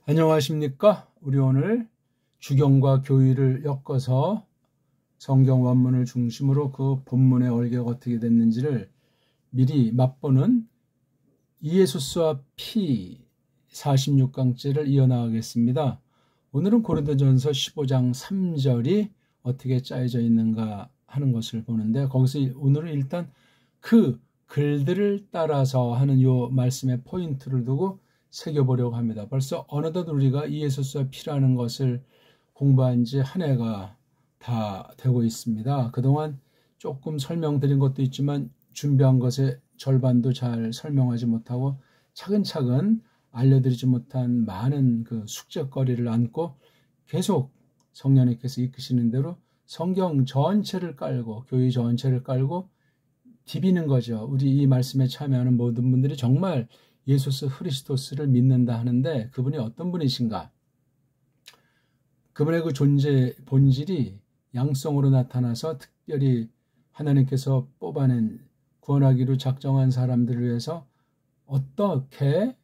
안녕하십니까? 우리 오늘 주경과 교의를 엮어서 성경 원문을 중심으로 그 본문의 얼개가 어떻게 됐는지를 미리 맛보는 이예수스와 피 46강째를 이어나가겠습니다. 오늘은 고린도전서 15장 3절이 어떻게 짜여져 있는가 하는 것을 보는데, 거기서 오늘은 일단 그 글들을 따라서 하는 요 말씀의 포인트를 두고 새겨보려고 합니다. 벌써 어느덧 우리가 이예수스와 피라는 것을 공부한 지 한 해가 다 되고 있습니다. 그동안 조금 설명드린 것도 있지만 준비한 것의 절반도 잘 설명하지 못하고 차근차근 알려드리지 못한 많은 그 숙제거리를 안고 계속 성령님께서 이끄시는 대로 성경 전체를 깔고 교회 전체를 깔고 디비는 거죠. 우리 이 말씀에 참여하는 모든 분들이 정말 예수스 크리스토스를 믿는다 하는데 그분이 어떤 분이신가? 그분의 그 존재 본질이 양성으로 나타나서 특별히 하나님께서 뽑아낸 구원하기로 작정한 사람들을 위해서 어떻게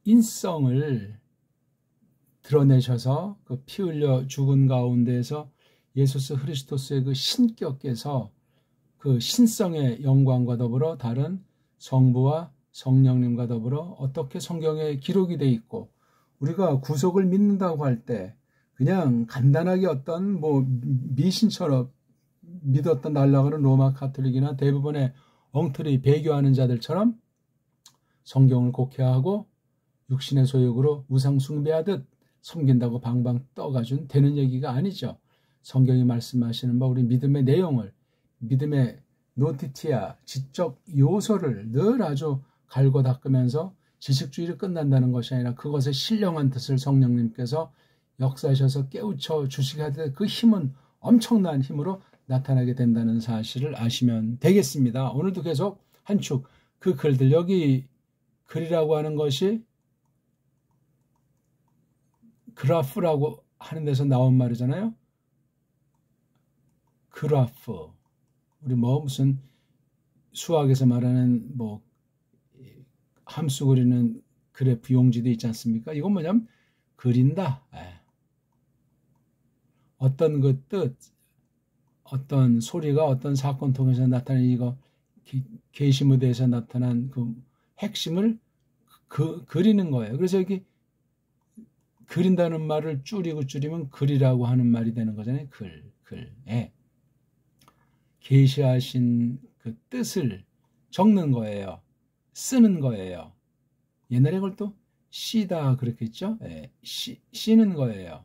인성을 드러내셔서 그 피 흘려 죽은 가운데에서 예수스 크리스토스의 그 신격께서 그 신성의 영광과 더불어 다른 성부와 성령님과 더불어 어떻게 성경에 기록이 돼 있고, 우리가 구속을 믿는다고 할 때 그냥 간단하게 어떤 미신처럼 믿었던 날라가는 로마 가톨릭이나 대부분의 엉터리 배교하는 자들처럼 성경을 곡해하고 육신의 소욕으로 우상 숭배하듯 섬긴다고 방방 떠가준 되는 얘기가 아니죠. 성경이 말씀하시는 바 우리 믿음의 내용을, 믿음의 노티티아, 지적 요소를 늘 아주 갈고 닦으면서 지식주의로 끝난다는 것이 아니라 그것의 신령한 뜻을 성령님께서 역사하셔서 깨우쳐 주시게 될 그 힘은 엄청난 힘으로 나타나게 된다는 사실을 아시면 되겠습니다. 오늘도 계속 한 축 그 글들, 여기 글이라고 하는 것이 그라프라고 하는 데서 나온 말이잖아요. 그라프. 우리 무슨 수학에서 말하는 함수 그리는 그래프 용지도 있지 않습니까? 이건 뭐냐면 그린다. 어떤 그 뜻, 어떤 소리가 어떤 사건 통해서 나타나는 이거 계시 무대에서 나타난 그 핵심을 그리는 거예요. 그래서 여기 그린다는 말을 줄이면 글이라고 하는 말이 되는 거잖아요. 글. 계시하신 그 뜻을 적는 거예요. 쓰는 거예요. 옛날에 그걸 또 시다 그렇겠죠? 시는 거예요.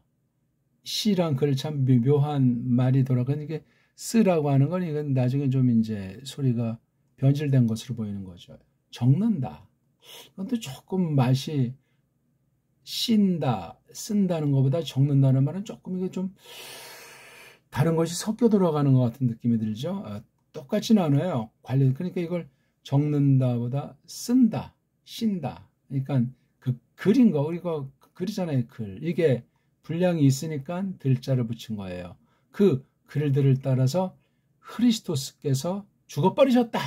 시랑 글 참 묘한 말이 돌아가는 게 쓰라고 하는 건 이건 나중에 좀 이제 소리가 변질된 것으로 보이는 거죠. 적는다. 그건 또 조금 맛이 씬다, 쓴다는 것보다 적는다는 말은 조금 이게 좀 다른 것이 섞여 들어가는 것 같은 느낌이 들죠. 똑같지는 않아요. 그러니까 이걸 적는다보다 쓴다, 씬다. 그러니까 그 글인 거, 우리가 글이잖아요. 글. 이게 분량이 있으니까 들자를 붙인 거예요. 그 글들을 따라서 크리스토스께서 죽어버리셨다.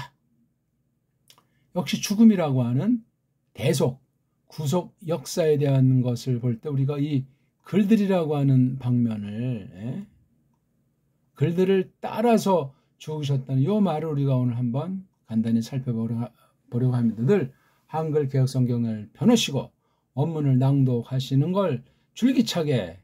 역시 죽음이라고 하는 대속, 구속 역사에 대한 것을 볼 때 우리가 이 글들이라고 하는 방면을, 글들을 따라서 죽으셨다는 이 말을 우리가 오늘 한번 간단히 살펴보려고 합니다. 늘 한글 개혁 성경을 펴놓으시고 원문을 낭독하시는 걸 줄기차게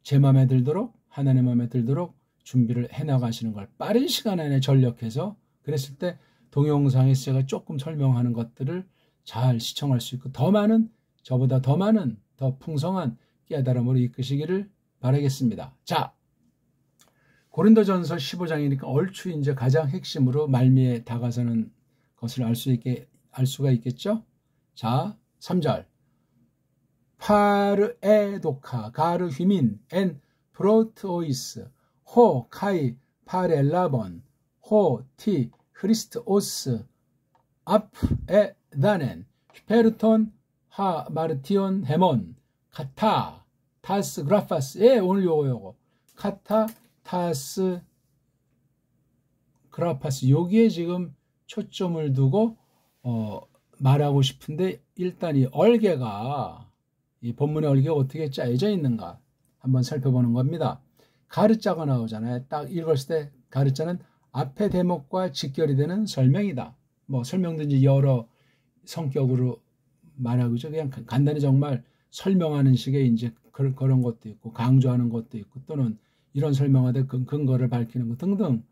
제 마음에 들도록, 하나님 마음에 들도록 준비를 해나가시는 걸 빠른 시간 안에 전력해서, 그랬을 때 동영상에서 제가 조금 설명하는 것들을 잘 시청할 수 있고 저보다 더 많은 더 풍성한 깨달음으로 이끄시기를 바라겠습니다. 자, 고린도전서 15장이니까 얼추 이제 가장 핵심으로 말미에 다가서는 것을 알 수가 있겠죠? 자, 3절. 파르에도카 가르 휘민 엔 프로트오이스 호 카이 파렐라본 호 티 크리스토스 앞에 다넨 히페르톤 하 마르티온 헤몬 카타 타스 그라파스. 오늘 요거 카타 타스 그라파스, 여기에 지금 초점을 두고 말하고 싶은데, 일단 이 얼개가 이 본문의 얼개가 어떻게 짜여져 있는가 한번 살펴보는 겁니다. 가르자가 나오잖아요. 딱 읽었을 때 가르자는 앞의 대목과 직결이 되는 설명이다. 뭐 설명도 이제 여러 성격으로 말하고 있죠. 그냥 간단히 정말 설명하는 식의 이제 그런 것도 있고 강조하는 것도 있고 또는 이런 설명하되 근거를 밝히는 것 등등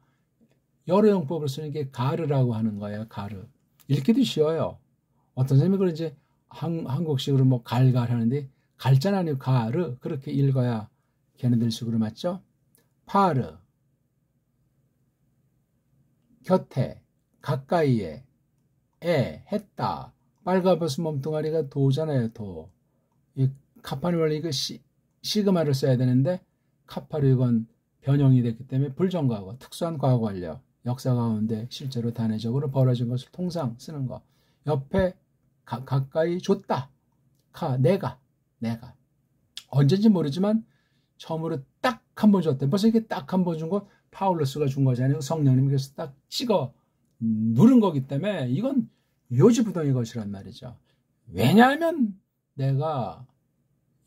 여러 용법을 쓰는 게 가르라고 하는 거예요. 가르. 읽기도 쉬워요. 어떤 선생님이 그걸 이제 한국식으로 뭐 갈갈 하는데 갈자는 아니고 가르 그렇게 읽어야 걔네들식으로 맞죠? 파르 곁에 가까이에 했다. 빨가벗은 몸뚱아리가 도잖아요. 도. 이 카파는 원래 이거 시그마를 써야 되는데 카파로 이건 변형이 됐기 때문에 불정과거, 특수한 과거 완료, 역사 가운데 실제로 단회적으로 벌어진 것을 통상 쓰는 거. 옆에 가까이 줬다. 내가 언제인지 모르지만 처음으로 딱 한 번 줬대. 벌써 이게 딱 한 번 준 거 파울로스가 준 거잖아요. 성령님이 그래서 딱 찍어 누른 거기 때문에 이건 요지부동의 것이란 말이죠. 왜냐하면 내가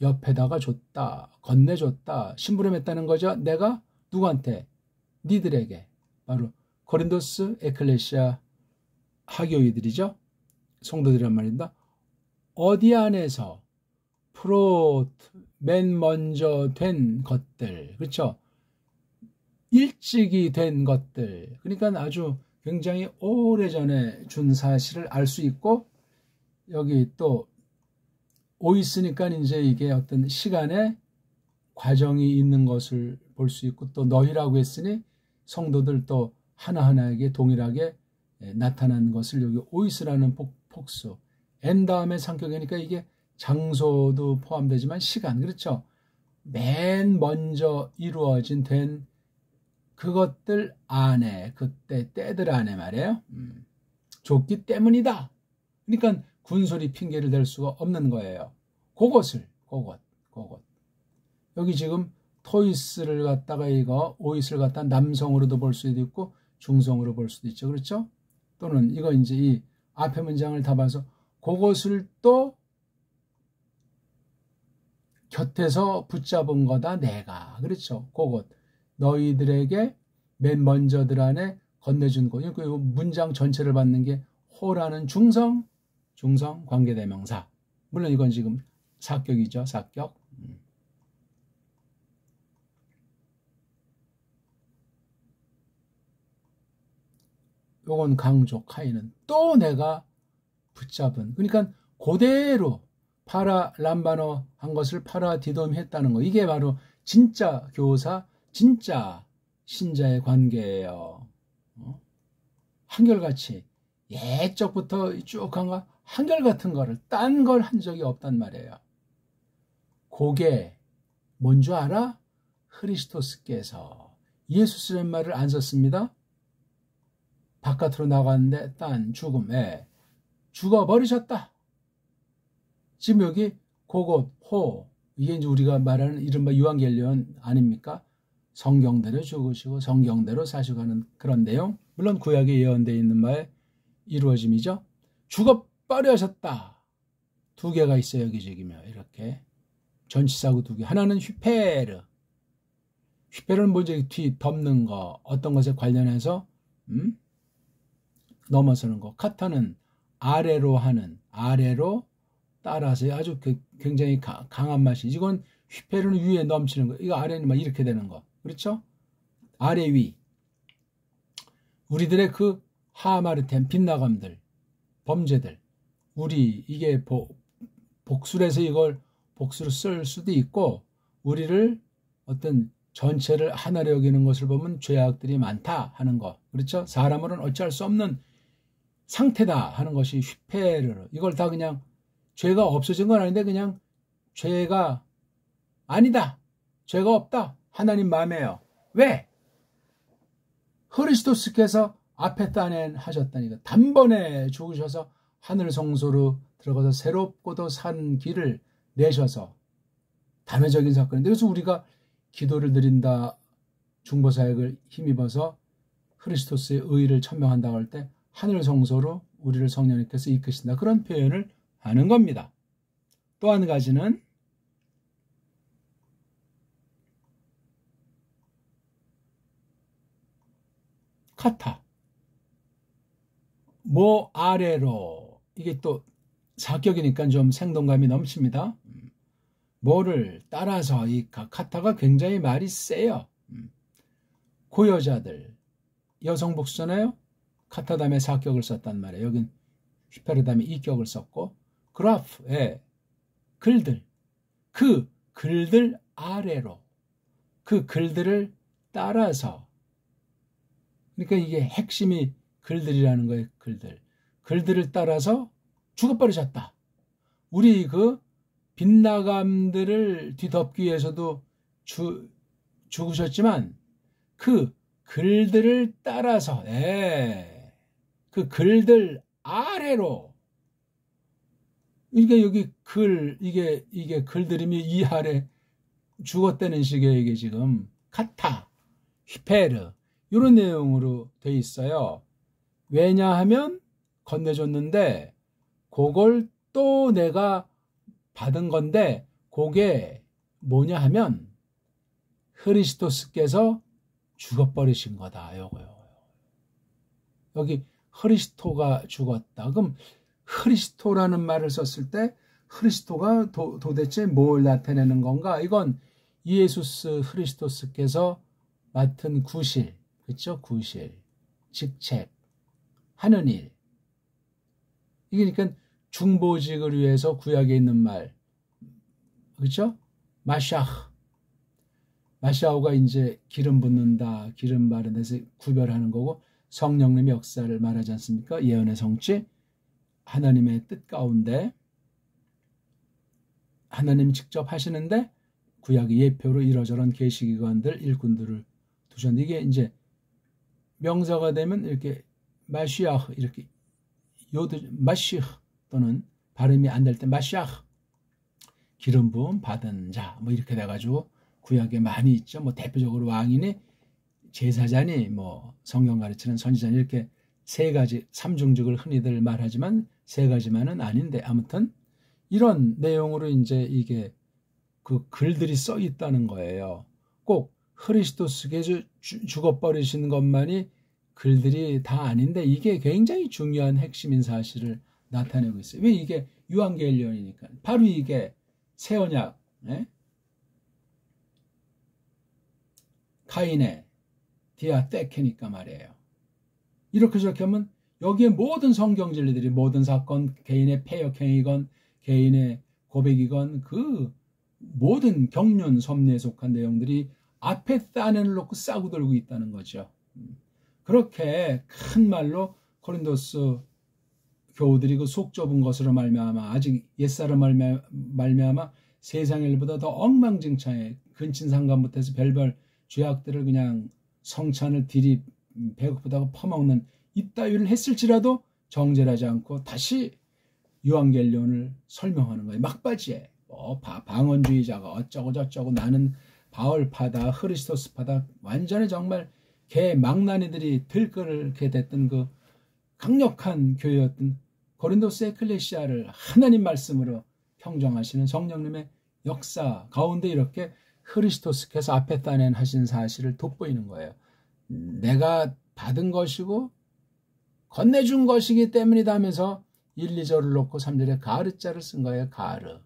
옆에다가 줬다, 건네줬다, 심부름했다는 거죠. 내가 누구한테? 니들에게. 바로 고린도스 에클레시아 하교이들이죠. 성도들이란 말입니다. 어디 안에서 맨 먼저 된 것들, 그렇죠? 일찍이 된 것들, 그러니까 아주 굉장히 오래전에 준 사실을 알 수 있고 여기 또 오있으니까 이제 이게 어떤 시간의 과정이 있는 것을 볼 수 있고 또 너희라고 했으니 성도들 또 하나하나에게 동일하게 나타난 것을 여기 오이스라는 복수 n 다음에 상격이니까 이게 장소도 포함되지만 시간 그렇죠. 맨 먼저 이루어진 된 그것들 안에 그때 때들 안에 말이에요. 줬기 때문이다. 그러니까 군소리 핑계를 댈 수가 없는 거예요. 그것. 여기 지금 토이스를 갖다가 이거 오이스를 갖다 남성으로도 볼 수도 있고 중성으로 볼 수도 있죠. 그렇죠? 또는 이거 이제 이 앞에 문장을 다 봐서 그것을 또 곁에서 붙잡은 거다 내가. 그렇죠? 그것. 너희들에게 맨 먼저들 안에 건네준 것. 그 문장 전체를 받는 게 호라는 중성 관계대명사. 물론 이건 지금 사격이죠. 사격. 요건 강조 카이는 또 내가 붙잡은. 그러니까 그대로 파라람바노 한 것을 파라디돔 했다는 거. 이게 바로 진짜 교사, 진짜 신자의 관계예요. 한결같이 옛적부터 쭉 한 거 한결같은 거를 딴 걸 한 적이 없단 말이에요. 그게 뭔 줄 알아? 크리스토스께서 예수스란 말을 안 썼습니다. 바깥으로 나갔는데 딴 죽음에 죽어버리셨다. 지금 여기 그곳 호 이게 이제 우리가 말하는 이른바 유한겔리온 아닙니까? 성경대로 죽으시고 성경대로 사시고 하는 그런 내용. 물론 구약에 예언되어 있는 바에 이루어짐이죠. 죽어버리셨다. 두 개가 있어요. 여기저기며 이렇게 전치사구 두 개. 하나는 휘페르. 휘페르는 먼저 뒤 덮는 거 어떤 것에 관련해서 넘어서는 거. 카타는 아래로 하는 아래로 따라서 아주 굉장히 강한 맛이. 이건 휘페르는 위에 넘치는 거. 이거 아래는 막 이렇게 되는 거. 그렇죠? 아래 위. 우리들의 그 하마르템 빗나감들 범죄들 우리 이게 복수를 해서 이걸 복수로 쓸 수도 있고 우리를 어떤 전체를 하나로 여기는 것을 보면 죄악들이 많다 하는 거. 그렇죠? 사람으로는 어찌할 수 없는 상태다 하는 것이 휘페르. 이걸 다 그냥 죄가 없어진 건 아닌데 그냥 죄가 아니다. 죄가 없다. 하나님 마음에요. 왜? 그리스도스께서 앞에 따낸 하셨다니까. 단번에 죽으셔서 하늘 성소로 들어가서 새롭고도 산 길을 내셔서 단회적인 사건인데 그래서 우리가 기도를 드린다 중보사역을 힘입어서 크리스토스의 의를 천명한다고 할 때 하늘 성소로 우리를 성령님께서 이끄신다. 그런 표현을 하는 겁니다. 또 한 가지는 카타. 뭐 아래로. 이게 또 사격이니까 좀 생동감이 넘칩니다. 뭐를 따라서. 이 카타가 굉장히 말이 세요. 고여자들. 여성 복수잖아요. 카타 다음에 사격을 썼단 말이에요. 여긴 휘페르 다음에 이격을 썼고, 그라프, 예, 글들. 그 글들 아래로. 그 글들을 따라서. 그러니까 이게 핵심이 글들이라는 거예요. 글들. 글들을 따라서 죽어버리셨다. 우리 그 빗나감들을 뒤덮기 위해서도 죽으셨지만 그 글들을 따라서, 그 글들 아래로. 그러니까 여기 글, 이게 글들이면 이 아래 죽었다는 식의 이게 지금 카타, 휘페르 이런 내용으로 돼 있어요. 왜냐하면 건네줬는데 그걸 또 내가 받은 건데 그게 뭐냐 하면 흐리스토스께서 죽어버리신 거다. 요거요. 여기 흐리스토가 죽었다. 그럼 흐리스토라는 말을 썼을 때 흐리스토가 도대체 뭘 나타내는 건가? 이건 예수스 흐리스토스께서 맡은 구실, 그렇죠? 구실, 직책, 하는 일. 이게 그러니까 중보직을 위해서 구약에 있는 말, 그렇죠? 마샤흐. 마샤오가 이제 기름 붓는다, 기름 바르면서 구별하는 거고, 성령님의 역사를 말하지 않습니까? 예언의 성취, 하나님의 뜻 가운데 하나님이 직접 하시는데 구약의 예표로 이러저런 계시기관들, 일꾼들을 두셨는데 이게 이제 명사가 되면 이렇게 마시아흐 이렇게 요드 마시흐 또는 발음이 안 될 때 마시아흐 기름 부음 받은 자 뭐 이렇게 돼가지고 구약에 많이 있죠. 뭐 대표적으로 왕이니 제사자니 뭐 성경 가르치는 선지자니 이렇게 세 가지 삼중직을 흔히들 말하지만 세 가지만은 아닌데 아무튼 이런 내용으로 이제 이게 그 글들이 써 있다는 거예요. 꼭 흐리스토스께서 죽어버리신 것만이 글들이 다 아닌데 이게 굉장히 중요한 핵심인 사실을 나타내고 있어요. 왜 이게 유한겔리온이니까. 바로 이게 새 언약, 카인의 디아테케니까 말이에요. 이렇게 저렇게 하면 여기에 모든 성경 진리들이 모든 사건, 개인의 폐역행이건 개인의 고백이건 그 모든 경륜 섭리에 속한 내용들이 앞에 딴에를 놓고 싸고 들고 있다는 거죠. 그렇게 큰 말로 고린도스 교우들이 그 속 좁은 것으로 말미암아 아직 옛사람 말미암아 세상의 일보다 더 엉망진창에 근친상간부터 해서 별별 죄악들을 그냥 성찬을 들이 배고프다고 퍼먹는 이따위를 했을지라도 정죄하지 않고 다시 유한겔리온을 설명하는 거예요. 막바지에 방언주의자가 어쩌고 저쩌고 나는 바울파다 흐리스토스파다 완전히 정말 개 망나니들이 들끓게 됐던 그 강력한 교회였던 고린도스 에클레시아를 하나님 말씀으로 평정하시는 성령님의 역사 가운데 이렇게 흐리스토스께서 앞에 따낸 하신 사실을 돋보이는 거예요. 내가 받은 것이고 건네준 것이기 때문이다 하면서 1, 2절을 놓고 3절에 가르자를 쓴 거예요. 가르.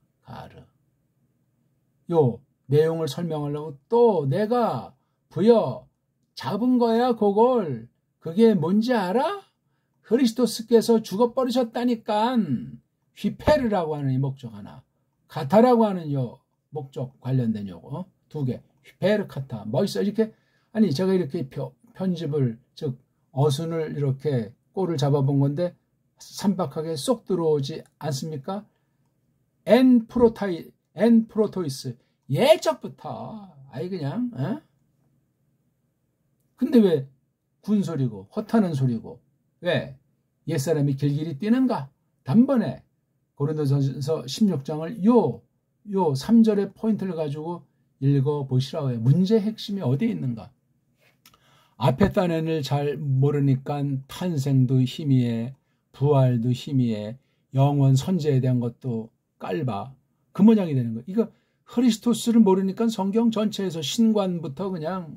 요 내용을 설명하려고 또 내가 부여 잡은 거야 그걸. 그게 뭔지 알아? 흐리스토스께서 죽어버리셨다니까. 휘페르라고 하는 이 목적 하나, 카타라고 하는 요 목적 관련된 요거 두 개. 휘페르 카타 멋있어. 이렇게 아니 제가 이렇게 편집을 즉 어순을 이렇게 꼴을 잡아본 건데 삼박하게 쏙 들어오지 않습니까? 엔 프로토이스 예적부터 아이 그냥 근데 왜 군소리고 허타는 소리고 왜 옛사람이 길길이 뛰는가? 단번에 고린도전서 16장을 요 3절의 포인트를 가지고 읽어보시라고 해요. 문제의 핵심이 어디에 있는가? 앞에 딴엔을 잘 모르니까 탄생도 희미해, 부활도 희미해, 영원 선제에 대한 것도 깔봐. 그 모양이 되는 거예요. 이거 흐리스토스를 모르니까 성경 전체에서 신관부터 그냥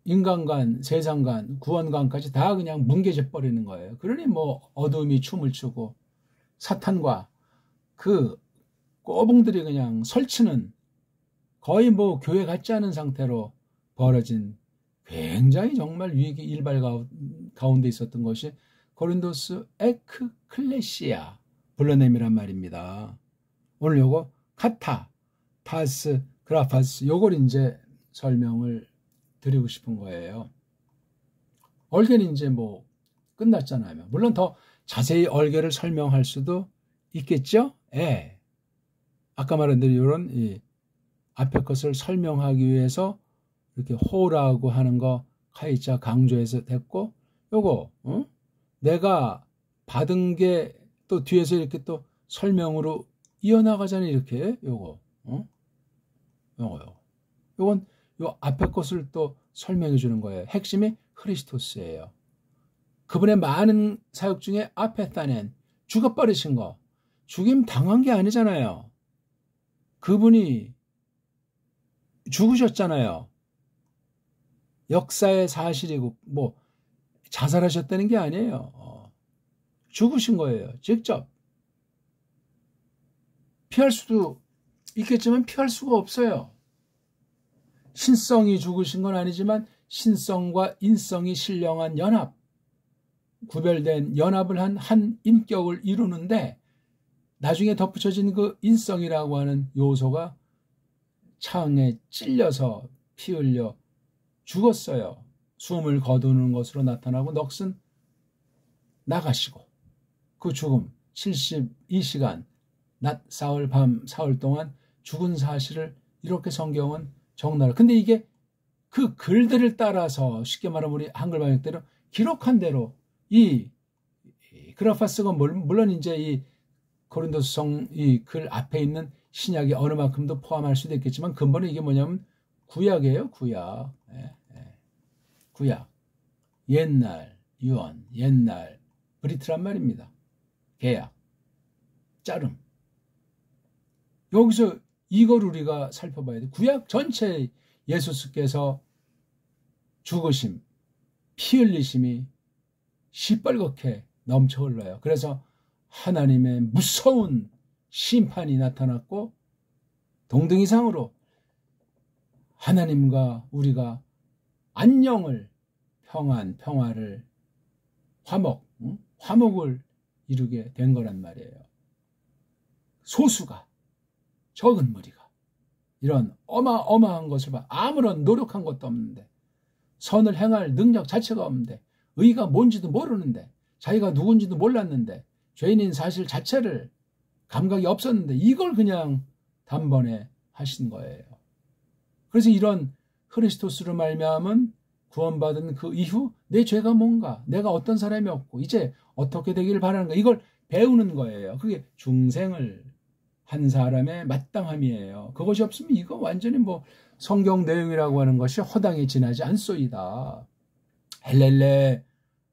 인간관, 세상관, 구원관까지 다 그냥 뭉개져 버리는 거예요. 그러니 뭐 어둠이 춤을 추고 사탄과 그 꼬붕들이 그냥 설치는 거의 뭐 교회 같지 않은 상태로 벌어진 굉장히 정말 위기 일발 가운데 있었던 것이 고린도스 에크클레시아 불러냄이란 말입니다. 오늘 요거 카타, 파스, 그라파스 요걸 이제 설명을 드리고 싶은 거예요. 얼개는 이제 뭐 끝났잖아요. 물론 더 자세히 얼개를 설명할 수도 있겠죠? 예. 아까 말한 대로 이런 이 앞에 것을 설명하기 위해서 이렇게 호라고 하는 거 카이자 강조해서 됐고, 요거 내가 받은 게 또 뒤에서 이렇게 또 설명으로 이어나가잖아요. 이렇게 요거 요건 요 앞에 것을 또 설명해 주는 거예요. 핵심이 크리스토스예요. 그분의 많은 사역 중에 아페타넨 죽어버리신 거, 죽임 당한 게 아니잖아요. 그분이 죽으셨잖아요. 역사의 사실이고 뭐 자살하셨다는 게 아니에요. 죽으신 거예요. 직접. 피할 수도 있겠지만 피할 수가 없어요. 신성이 죽으신 건 아니지만 신성과 인성이 신령한 연합, 구별된 연합을 한 인격을 이루는데 나중에 덧붙여진 그 인성이라고 하는 요소가 창에 찔려서 피 흘려 죽었어요. 숨을 거두는 것으로 나타나고 넋은 나가시고 그 죽음 72시간 낮 사흘 밤 사흘 동안 죽은 사실을 이렇게 성경은 적나라. 근데 이게 그 글들을 따라서 쉽게 말하면 우리 한글 번역대로 기록한 대로 이 그라파스가 물론 이제 이 고린도서성 이 글 앞에 있는 신약이 어느 만큼도 포함할 수도 있겠지만 근본은 이게 뭐냐면 구약이에요. 구약. 구약. 옛날 유언, 옛날 브리트란 말입니다. 계약, 짜름. 여기서 이걸 우리가 살펴봐야 돼. 구약 전체에 예수께서 죽으심, 피 흘리심이 시뻘겋게 넘쳐 흘러요. 그래서 하나님의 무서운 심판이 나타났고 동등이상으로 하나님과 우리가 안녕을, 평화를, 화목을 이루게 된 거란 말이에요. 소수가, 적은 무리가 이런 어마어마한 것을 봐. 아무런 노력한 것도 없는데 선을 행할 능력 자체가 없는데 의가 뭔지도 모르는데 자기가 누군지도 몰랐는데 죄인인 사실 자체를 감각이 없었는데 이걸 그냥 단번에 하신 거예요. 그래서 이런 크리스토스로 말미암은 구원받은 그 이후 내 죄가 뭔가, 내가 어떤 사람이었고 이제 어떻게 되기를 바라는가, 이걸 배우는 거예요. 그게 중생을 한 사람의 마땅함이에요. 그것이 없으면 이거 완전히 뭐 성경 내용이라고 하는 것이 허당에 지나지 않소이다. 헬렐레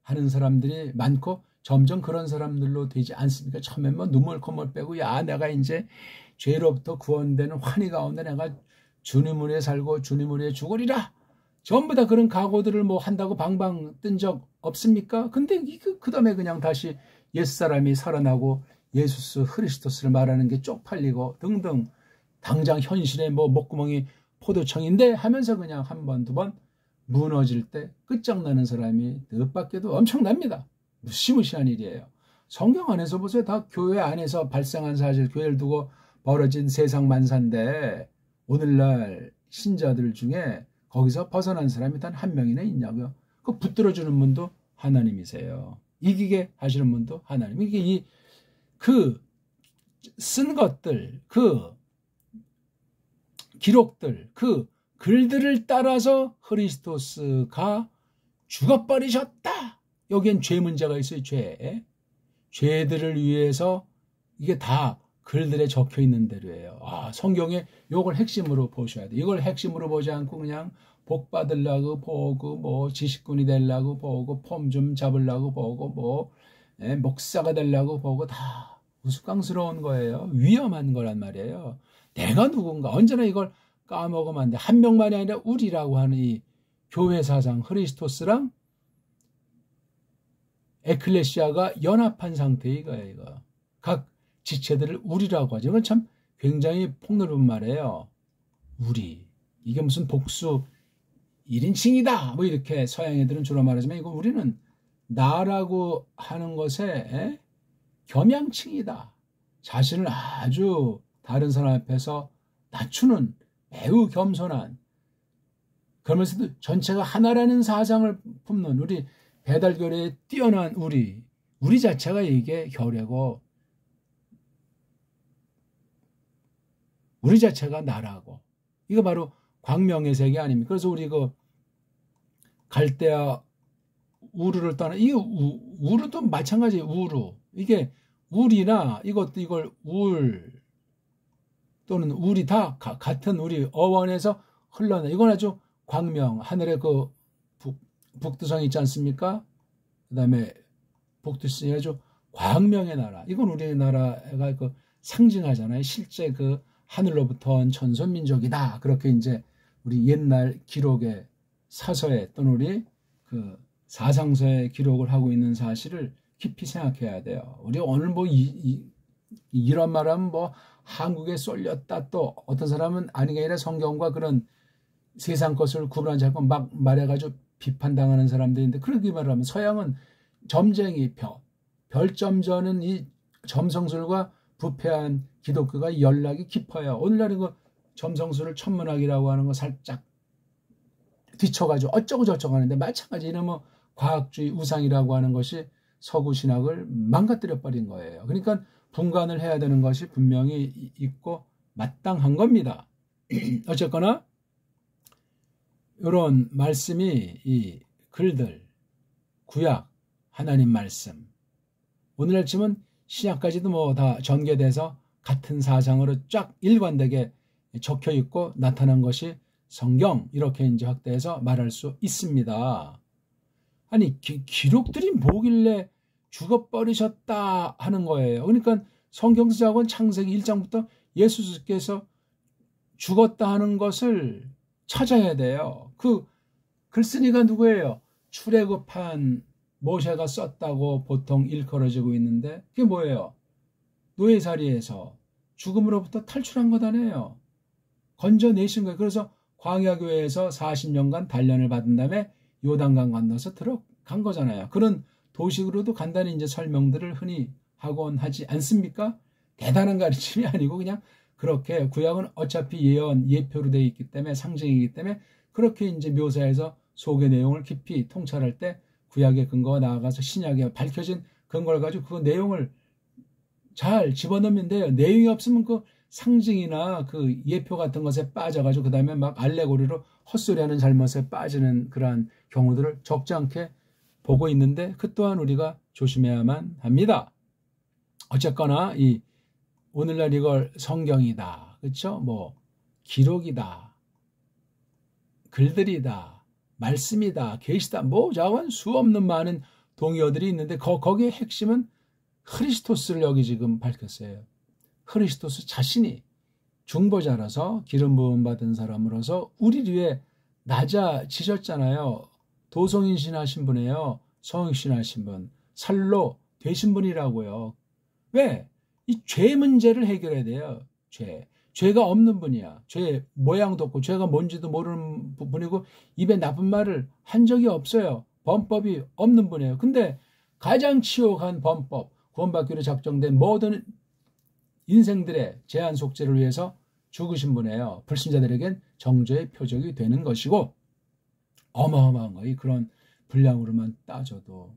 하는 사람들이 많고 점점 그런 사람들로 되지 않습니까? 처음엔 뭐 눈물 콧물 빼고 야 내가 이제 죄로부터 구원되는 환희 가운데 내가 주님 은혜에 살고 주님 은혜에 죽으리라. 전부 다 그런 각오들을 뭐 한다고 방방 뜬 적 없습니까? 근데 그 다음에 그냥 다시 옛사람이 살아나고 예수스 크리스토스를 말하는 게 쪽팔리고 등등 당장 현실에 뭐 목구멍이 포도청인데 하면서 그냥 한 번, 두 번 무너질 때 끝장나는 사람이 뜻밖에도 엄청납니다. 무시무시한 일이에요. 성경 안에서 보세요. 다 교회 안에서 발생한 사실, 교회를 두고 벌어진 세상 만사인데 오늘날 신자들 중에 거기서 벗어난 사람이 단 한 명이나 있냐고요. 그 붙들어주는 분도 하나님이세요. 이기게 하시는 분도 하나님. 이게 그 쓴 것들, 그 기록들, 그 글들을 따라서 크리스토스가 죽어버리셨다. 여기엔 죄 문제가 있어요. 죄들을 위해서 이게 다 글들에 적혀 있는 대로예요. 성경에 이걸 핵심으로 보셔야 돼. 이걸 핵심으로 보지 않고 그냥 복 받으려고 보고 뭐 지식꾼이 되려고 보고 폼 좀 잡으려고 보고 뭐 목사가 되려고 보고 다 우스꽝스러운 거예요. 위험한 거란 말이에요. 내가 누군가 언제나 이걸 까먹으면 안 돼. 한 명만이 아니라 우리라고 하는 이 교회 사상 크리스토스랑 에클레시아가 연합한 상태 이거. 각 지체들을 우리라고 하죠. 이건 참 굉장히 폭넓은 말이에요. 우리. 이게 무슨 복수 1인칭이다. 뭐 이렇게 서양 애들은 주로 말하지만 이거 우리는 나라고 하는 것에 겸양칭이다. 자신을 아주 다른 사람 앞에서 낮추는 매우 겸손한, 그러면서도 전체가 하나라는 사상을 품는 우리 배달교회에 뛰어난 우리 자체가 이게 교회고 우리 자체가 나라고, 이거 바로 광명의 세계 아닙니까? 그래서 우리 그 갈대아 우르를 떠나, 이 우르도 마찬가지예요. 우르, 이게 우리나 이것도 이걸 울 또는 우리 다 같은 우리 어원에서 흘러나, 이건 아주 광명, 하늘의 그 북두성이 있지 않습니까? 그 다음에 북두성이 아주 광명의 나라, 이건 우리나라가 그 상징하잖아요. 실제 그 하늘로부터 온 천선민족이다. 그렇게 이제 우리 옛날 기록에, 사서에 또는 우리 그 사상서에 기록을 하고 있는 사실을 깊이 생각해야 돼요. 우리 오늘 뭐 이런 말하면 뭐 한국에 쏠렸다, 또 어떤 사람은 아닌 게 아니라 성경과 그런 세상 것을 구분하지 않고 막 말해가지고 비판당하는 사람들인데, 그렇게 말하면 서양은 점쟁이 별점저는 이 점성술과 부패한 기독교가 연락이 깊어요. 오늘날은 그 점성술을 천문학이라고 하는 거 살짝 뒤쳐가지고 어쩌고 저쩌고 하는데, 마찬가지 이런 뭐 과학주의 우상이라고 하는 것이 서구 신학을 망가뜨려 버린 거예요. 그러니까 분간을 해야 되는 것이 분명히 있고 마땅한 겁니다. 어쨌거나 이런 말씀이, 이 글들, 구약 하나님 말씀, 오늘날 치면 신약까지도 뭐 다 전개돼서 같은 사상으로 쫙 일관되게 적혀 있고 나타난 것이 성경, 이렇게 이제 확대해서 말할 수 있습니다. 아니 기록들이 뭐길래 죽어버리셨다 하는 거예요. 그러니까 성경서작은 창세기 1장부터 예수께서 죽었다 하는 것을 찾아야 돼요. 그 글쓴이가 누구예요? 출애굽한 모세가 썼다고 보통 일컬어지고 있는데, 그게 뭐예요? 노예살이에서 죽음으로부터 탈출한 것 아니에요. 건져내신 거예요. 그래서 광야교회에서 40년간 단련을 받은 다음에 요단강 건너서 들어간 거잖아요. 그런 도식으로도 간단히 이제 설명들을 흔히 하곤 하지 않습니까? 대단한 가르침이 아니고 그냥 그렇게, 구약은 어차피 예표로 되어 있기 때문에, 상징이기 때문에 그렇게 이제 묘사해서 속의 내용을 깊이 통찰할 때 구약의 근거가 나아가서 신약에 밝혀진 근거를 가지고 그 내용을 잘 집어넣으면 돼요. 내용이 없으면 그 상징이나 그 예표 같은 것에 빠져가지고 그 다음에 막 알레고리로 헛소리하는 잘못에 빠지는 그러한 경우들을 적지 않게 보고 있는데, 그 또한 우리가 조심해야만 합니다. 어쨌거나 이 오늘날 이걸 성경이다, 그렇죠? 뭐 기록이다, 글들이다, 말씀이다, 계시다, 뭐 자원 수 없는 많은 동의어들이 있는데 거기에 핵심은 크리스토스를 여기 지금 밝혔어요. 크리스토스 자신이 중보자라서 기름 부음 받은 사람으로서 우리 위해 낮아지셨잖아요. 도성인신 하신 분이에요. 성육신 하신 분, 살로 되신 분이라고요. 왜? 이 죄 문제를 해결해야 돼요. 죄가 없는 분이야. 죄 모양도 없고 죄가 뭔지도 모르는 분이고 입에 나쁜 말을 한 적이 없어요. 범법이 없는 분이에요. 근데 가장 치욕한 범법, 구원받기로 작정된 모든 인생들의 제한 속죄를 위해서 죽으신 분이에요. 불신자들에겐 정죄의 표적이 되는 것이고, 어마어마한 거예요. 그런 분량으로만 따져도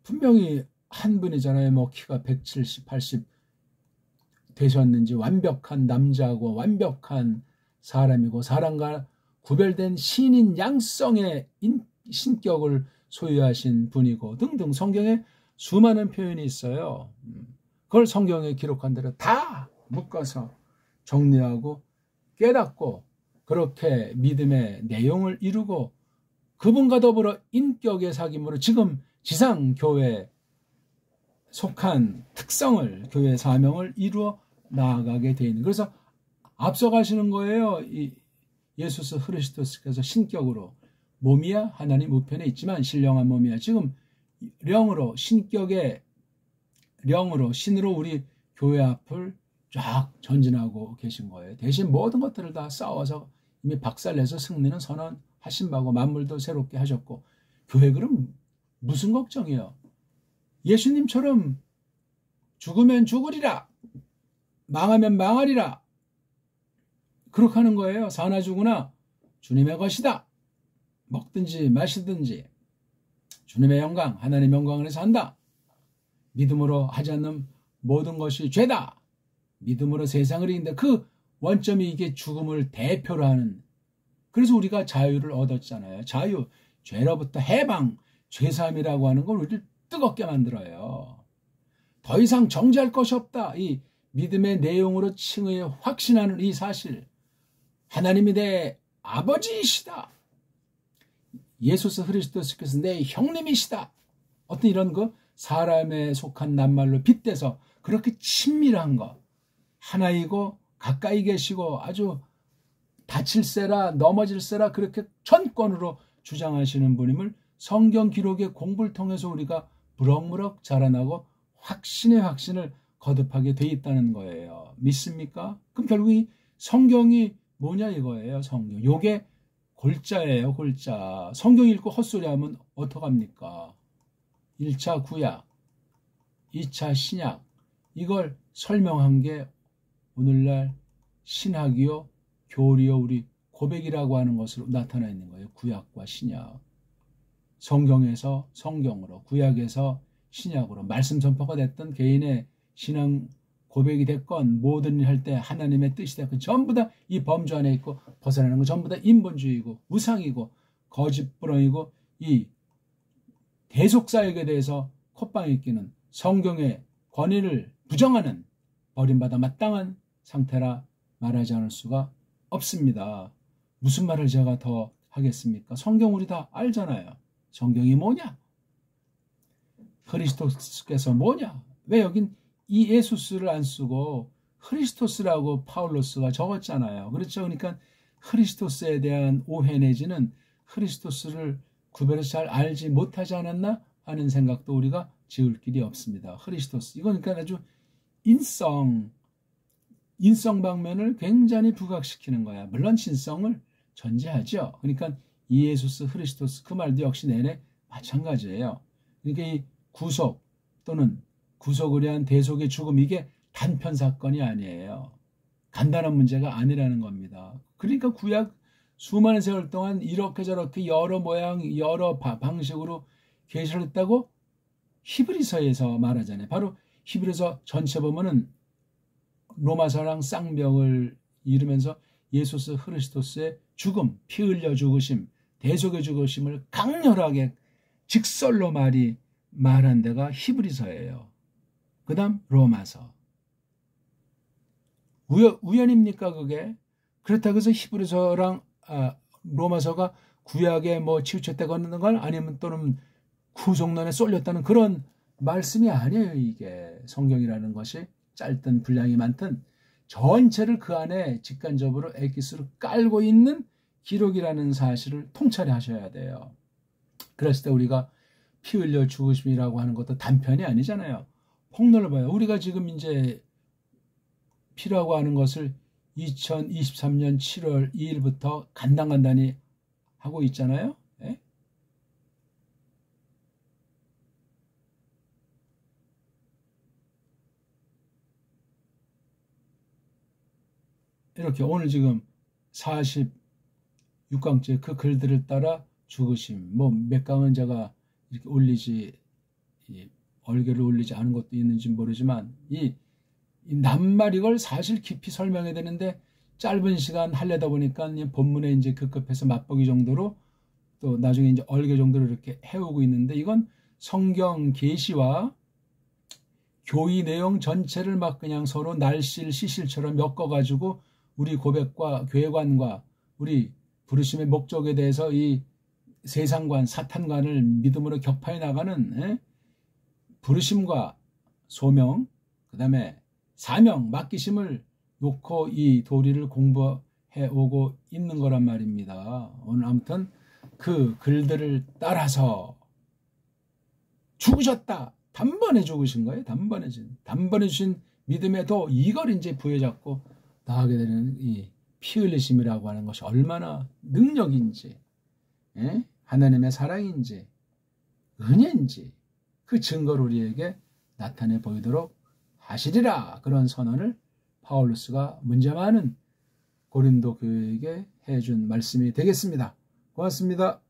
분명히 한 분이잖아요. 뭐 키가 170, 80 되셨는지 완벽한 남자고 완벽한 사람이고 사람과 구별된 신인 양성의 신격을 소유하신 분이고 등등 성경에 수많은 표현이 있어요. 그걸 성경에 기록한 대로 다 묶어서 정리하고 깨닫고 그렇게 믿음의 내용을 이루고 그분과 더불어 인격의 사귐으로 지금 지상교회에 속한 특성을, 교회 사명을 이루어 나아가게 되어 있는, 그래서 앞서가시는 거예요. 이 예수스 크리스토스께서 신격으로 몸이야 하나님 우편에 있지만 신령한 몸이야. 지금 령으로 신격의 령으로 신으로 우리 교회 앞을 쫙 전진하고 계신 거예요. 대신 모든 것들을 다 싸워서 이미 박살내서 승리는 선언하신 바고 만물도 새롭게 하셨고 교회 그럼 무슨 걱정이에요? 예수님처럼 죽으면 죽으리라 망하면 망하리라 그렇게 하는 거예요. 사나 죽으나 주님의 것이다. 먹든지 마시든지 주님의 영광 하나님의 영광 안에서 한다. 믿음으로 하지 않는 모든 것이 죄다. 믿음으로 세상을 이긴다. 그 원점이 이게 죽음을 대표로 하는. 그래서 우리가 자유를 얻었잖아요. 자유, 죄로부터 해방, 죄사함이라고 하는 걸 우리를 뜨겁게 만들어요. 더 이상 정죄할 것이 없다. 이 믿음의 내용으로 칭의에 확신하는 이 사실. 하나님이 내 아버지이시다. 예수 그리스도께서 내 형님이시다. 어떤 이런 거 사람에 속한 낱말로 빗대서 그렇게 친밀한 거. 하나이고 가까이 계시고 아주 다칠세라 넘어질세라 그렇게 전권으로 주장하시는 분임을 성경 기록의 공부를 통해서 우리가 무럭무럭 자라나고 확신의 확신을 거듭하게 돼 있다는 거예요. 믿습니까? 그럼 결국 이 성경이 뭐냐 이거예요. 성경. 요게 골자예요. 골자. 성경 읽고 헛소리하면 어떡합니까? 1차 구약, 2차 신약 이걸 설명한 게 오늘날 신학이요, 교리요, 우리 고백이라고 하는 것으로 나타나 있는 거예요. 구약과 신약. 성경에서 성경으로, 구약에서 신약으로 말씀 전파가 됐던 개인의 신앙 고백이 됐건 모든 일 할 때 하나님의 뜻이 됐건 전부 다 이 범주 안에 있고 벗어나는 건 전부 다 인본주의고 우상이고 거짓부렁이고 이 대속사역에 대해서 콧방에 끼는 성경의 권위를 부정하는 버림받아 마땅한 상태라 말하지 않을 수가 없습니다. 무슨 말을 제가 더 하겠습니까? 성경 우리 다 알잖아요. 성경이 뭐냐? 그리스도께서 뭐냐? 왜 여긴 이 예수스를 안 쓰고 크리스토스라고 파울로스가 적었잖아요. 그렇죠? 그러니까 크리스토스에 대한 오해 내지는 크리스토스를 구별해서 잘 알지 못하지 않았나 하는 생각도 우리가 지을 길이 없습니다. 크리스토스. 이건 그러니까 아주 인성 방면을 굉장히 부각시키는 거야. 물론 진성을 전제하죠. 그러니까 이 예수스, 크리스토스 그 말도 역시 내내 마찬가지예요. 그러니까 이 구속 또는 구속을 위한 대속의 죽음 이게 단편 사건이 아니에요. 간단한 문제가 아니라는 겁니다. 그러니까 구약 수많은 세월 동안 이렇게 저렇게 여러 모양 여러 방식으로 계시를 했다고 히브리서에서 말하잖아요. 바로 히브리서 전체 보면은 로마서랑 쌍벽을 이루면서 예수스 그리스도스의 죽음, 피 흘려 죽으심, 대속의 죽으심을 강렬하게 직설로 말한 데가 히브리서예요. 그 다음 로마서. 우연입니까 그게? 그렇다고 해서 히브리서랑 로마서가 구약에 뭐 치우쳤다는 걸 아니면 또는 구속론에 쏠렸다는 그런 말씀이 아니에요. 이게 성경이라는 것이 짧든 분량이 많든 전체를 그 안에 직관적으로 엑기스로 깔고 있는 기록이라는 사실을 통찰해 하셔야 돼요. 그랬을 때 우리가 피 흘려 죽으심이라고 하는 것도 단편이 아니잖아요. 폭넓어요. 우리가 지금 이제 피라고 하는 것을 2023년 7월 2일부터 간당간단히 하고 있잖아요. 예? 이렇게 오늘 지금 46강째 그 글들을 따라 죽으심. 뭐 몇 강은 제가 이렇게 올리지 얼개를 올리지 않은 것도 있는지 모르지만 이 낱말 이걸 사실 깊이 설명해야 되는데 짧은 시간 하려다 보니까 본문에 이제 급급해서 맛보기 정도로 또 나중에 이제 얼개 정도로 이렇게 해오고 있는데 이건 성경 계시와 교의 내용 전체를 막 그냥 서로 날실 시실처럼 엮어가지고 우리 고백과 교회관과 우리 부르심의 목적에 대해서 이 세상관 사탄관을 믿음으로 격파해 나가는 부르심과 소명 그 다음에 사명 맡기심을 놓고 이 도리를 공부해 오고 있는 거란 말입니다. 오늘 아무튼 그 글들을 따라서 죽으셨다. 단번에 죽으신 거예요. 단번에 주신 믿음의 도, 이걸 이제 부여잡고 나가게 되는 이 피 흘리심이라고 하는 것이 얼마나 능력인지, 하나님의 사랑인지, 은혜인지 그 증거를 우리에게 나타내 보이도록 하시리라. 그런 선언을 파울루스가 문제 많은 고린도 교회에게 해준 말씀이 되겠습니다. 고맙습니다.